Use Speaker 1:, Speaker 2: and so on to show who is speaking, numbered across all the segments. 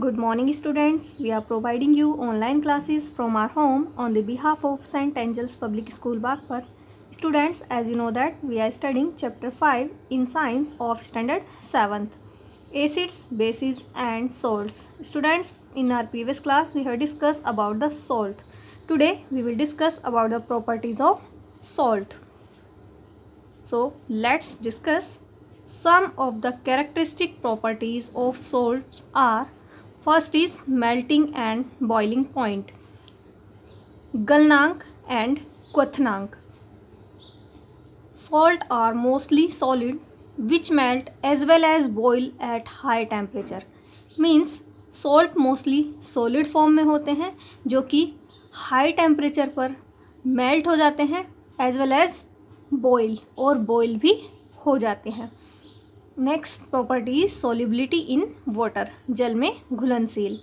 Speaker 1: Good morning, students. We are providing you online classes from our home on the behalf of St. Angel's Public School, Bagpat. Students, as you know that we are studying Chapter 5 in Science of Standard 7th, Acids, Bases and Salts. Students, in our previous class we have discussed about the salt. Today we will discuss about the properties of salt. So, let's discuss some of the characteristic properties of salts are: first is melting and boiling point, Galnank and Kwathanank. Salt are mostly solid which melt as well as boil at high temperature. Means salt mostly solid form में होते हैं जो कि high temperature पर melt हो जाते हैं as well as boil भी हो जाते हैं. Next property solubility in water, जल में घुलनशील.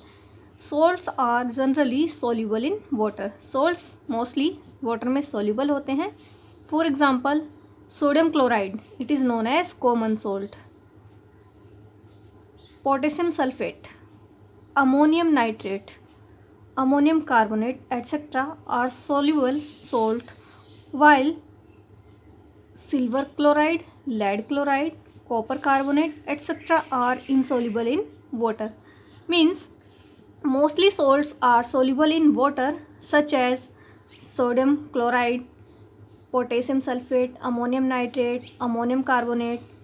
Speaker 1: Salts are generally soluble in water. Salts mostly water में सोल्यूबल होते हैं. For example sodium chloride, it is known as common salt. Potassium sulphate, ammonium nitrate, ammonium carbonate etc. are soluble salt, while silver chloride, lead chloride, copper carbonate etc. are insoluble in water. Means mostly salts are soluble in water such as sodium chloride, potassium sulfate, ammonium nitrate, ammonium carbonate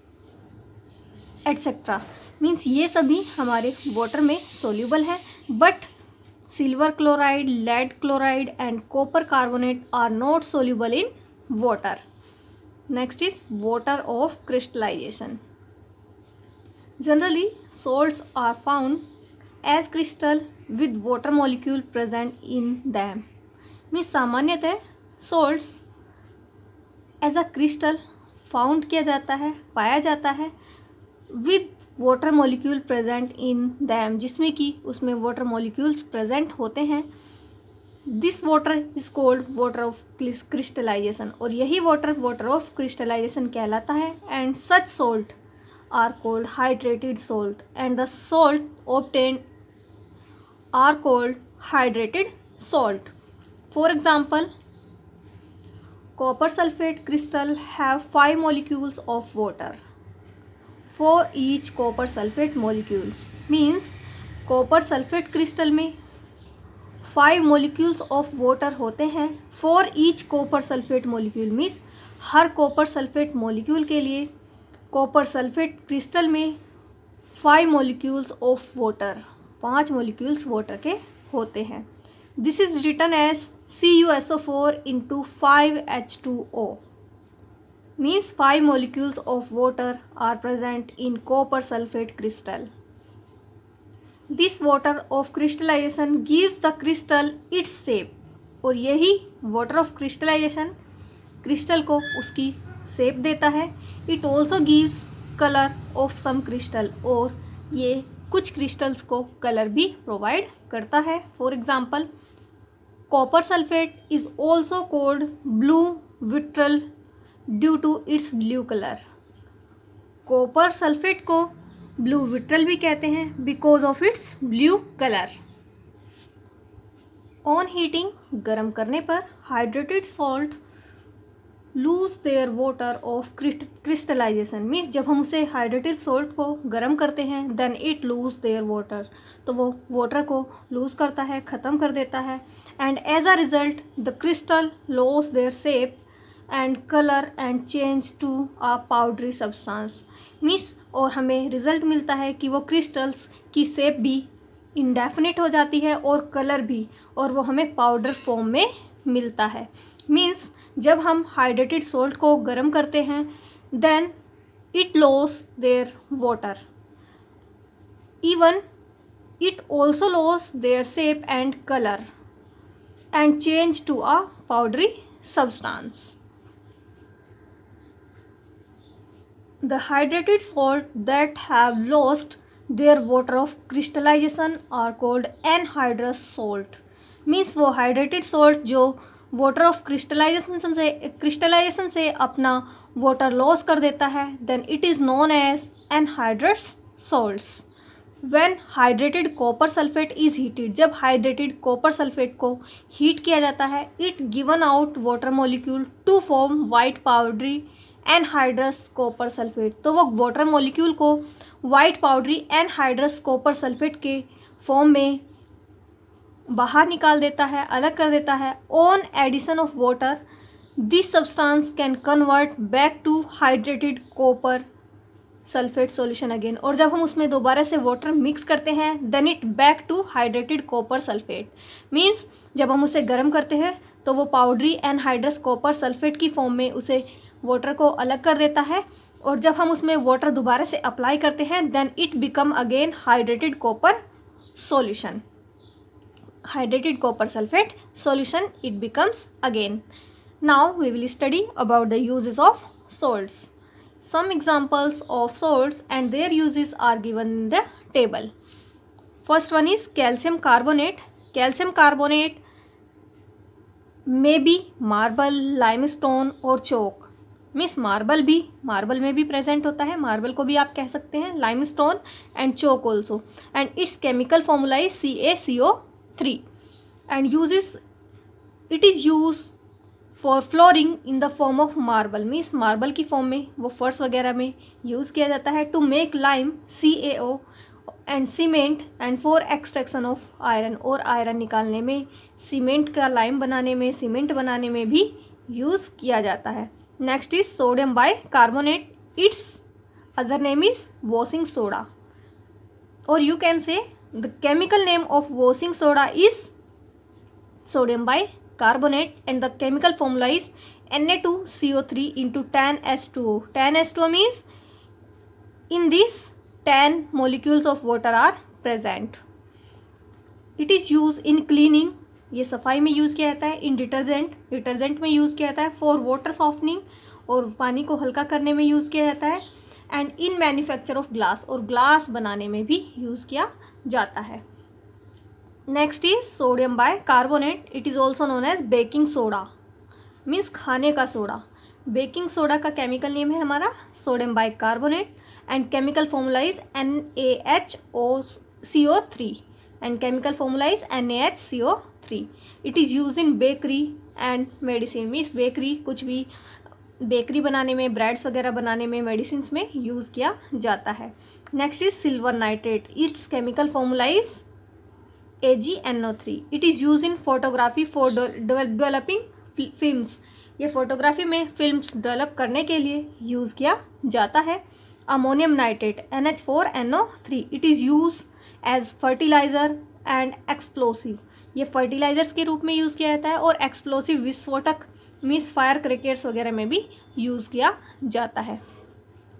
Speaker 1: etc. Means ये सभी हमारे water में soluble है, but silver chloride, lead chloride and copper carbonate are not soluble in water. Next is water of crystallization. Generally salts are found as crystal with water molecule present in them. Means सामान्यतः salts as a crystal found किया जाता है, पाया जाता है with water molecule present in them, जिसमें कि उसमें वाटर मॉलिक्यूल्स प्रेजेंट होते हैं. This water is called water of crystallisation, और यही वाटर ऑफ क्रिस्टलाइजेशन कहलाता है. And such salt are called hydrated salt and the salt obtained are called hydrated salt. For example copper sulphate crystal have 5 molecules of water for each copper sulfate molecule. Means copper sulphate crystal में 5 molecules of water होते हैं for each copper sulphate molecule. Means her copper sulphate molecule के लिए copper sulphate crystal में 5 molecules of water, 5 molecules water के होते हैं. This is written as CuSO4 into 5H2O. Means 5 molecules of water are present in copper sulfate crystal. This water of crystallization gives the crystal its shape. और यही water of crystallization crystal को उसकी shape देता है. It also gives color of some crystal. और ये कुछ crystals को कलर भी प्रोवाइड करता है. For example copper sulphate is also called blue vitriol due to its blue colour. Copper sulphate को ब्लू विट्रल भी कहते हैं because of its blue colour. On heating, गर्म करने पर hydrated salt lose their water of crystallisation. Means जब हम उसे हाइड्रेटेड सॉल्ट को गर्म करते हैं then it lose their water, तो वो वाटर को लूज करता है, ख़त्म कर देता है. And as a result the crystal loss their shape and colour and change to a powdery substance. Means और हमें रिजल्ट मिलता है कि वो क्रिस्टल्स की शेप भी इंडेफिनिट हो जाती है और कलर भी, और वो हमें पाउडर फॉर्म में मिलता है. मीन्स जब हम हाइड्रेटेड सॉल्ट को गर्म करते हैं then it loss their water, even it also loss their shape and colour and change to a powdery substance. The hydrated salt that have lost their water of crystallization are called anhydrous salt. Means वो hydrated salt जो water of crystallisation से अपना water loss कर देता है then it is known as anhydrous salts. When hydrated copper sulphate is heated, जब hydrated copper sulphate को heat किया जाता है, it given out water molecule to form white powdery anhydrous copper sulphate. तो वो वाटर मॉलिक्यूल को white powdery anhydrous copper sulphate के form में बाहर निकाल देता है, अलग कर देता है। On addition of water this substance can convert back to hydrated copper sulphate solution again, और जब हम उसमें दोबारा से वाटर मिक्स करते हैं then it back to hydrated copper sulphate. Means जब हम उसे गर्म करते हैं तो वो पाउडरी एनहाइड्रस कॉपर सल्फेट की फॉर्म में उसे वाटर को अलग कर देता है, और जब हम उसमें वाटर दोबारा से अप्लाई करते हैं then it become again hydrated copper solution, hydrated copper sulfate solution it becomes again. Now we will study about the uses of salts. Some examples of salts and their uses are given in the table. First one is calcium carbonate. Calcium carbonate may be marble, limestone or chalk. Means marble में भी present होता है, marble को भी आप कह सकते हैं, limestone and chalk also, and its chemical formula is CaCO3 and it is used for flooring in the form of marble, means marble की फॉर्म में वो फर्श वगैरह में यूज़ किया जाता है। To make lime CaO and cement and for extraction of iron, और आयरन निकालने में, सीमेंट का लाइम बनाने में, सीमेंट बनाने में भी यूज़ किया जाता है। Next is sodium bicarbonate, its other name is washing soda, और you can say the chemical name of washing soda is sodium bicarbonate and the chemical formula is Na2CO3 into tan H2O. Tan H2O means in this 10 molecules of water are present. It is used in cleaning, ये सफाई में use किया जाता है। इन detergent में use किया जाता है। फॉर वाटर सॉफ्टनिंग, और पानी को हल्का करने में यूज़ किया जाता है। And in manufacture of glass, और ग्लास बनाने में भी यूज़ किया जाता है। Next is sodium bicarbonate, it is also known as baking soda, means खाने का सोडा। बेकिंग सोडा का केमिकल नेम है हमारा sodium bicarbonate and chemical formula is NaHCO3 and chemical formula is NaHCO3। It is use in bakery and medicine, means bakery, कुछ भी bakery बनाने में, ब्रेड्स वगैरह बनाने में, मेडिसिन में यूज़ किया जाता है। Next is silver nitrate, its chemical formula is AgNO3। It is use in photography for developing films, ये फोटोग्राफी में फिल्म्स डेवलप करने के लिए यूज़ किया जाता है। Ammonium nitrate NH4NO3, it is use as fertiliser and explosive, ये fertilisers के रूप में यूज़ किया जाता है, और एक्सप्लोसिव विस्फोटक मीन्स फायर क्रैकर्स वगैरह में भी यूज़ किया जाता है।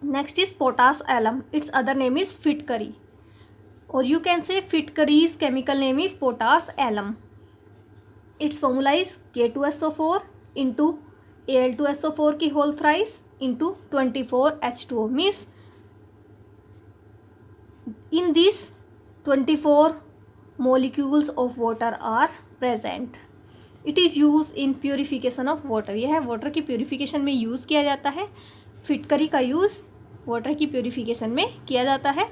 Speaker 1: Next is potash alum, its other name is फिटकरी, और you can say Fitkari's chemical name is potash alum. Its formula is K2SO4 into Al2SO4 की whole thrice into 24H2O, means in these 24 molecules of water are present. It is used in purification of water, यह है water की purification में use किया जाता है। फिटकरी का यूज़ वाटर की प्योरीफिकेशन में किया जाता है।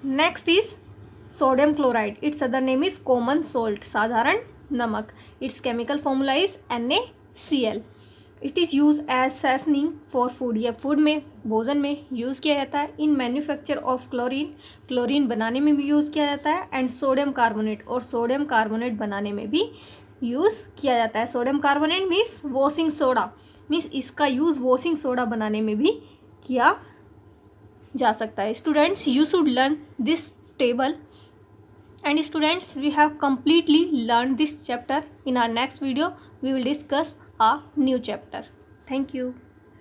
Speaker 1: Next is sodium chloride, its other name is common salt, साधारण नमक। Its chemical formula is NaCl। It is use as seasoning for food, या फूड में, भोजन में यूज़ किया जाता है। इन मैन्युफैक्चर ऑफ क्लोरीन बनाने में भी यूज़ किया जाता है। एंड सोडियम कार्बोनेट, और सोडियम कार्बोनेट बनाने में भी यूज़ किया जाता है। Sodium carbonate means washing soda, means इसका यूज़ वॉशिंग सोडा बनाने में भी किया जा सकता है। Students, you should learn this table, and students, we have completely learned this chapter. In our next video we will discuss a new chapter. Thank you.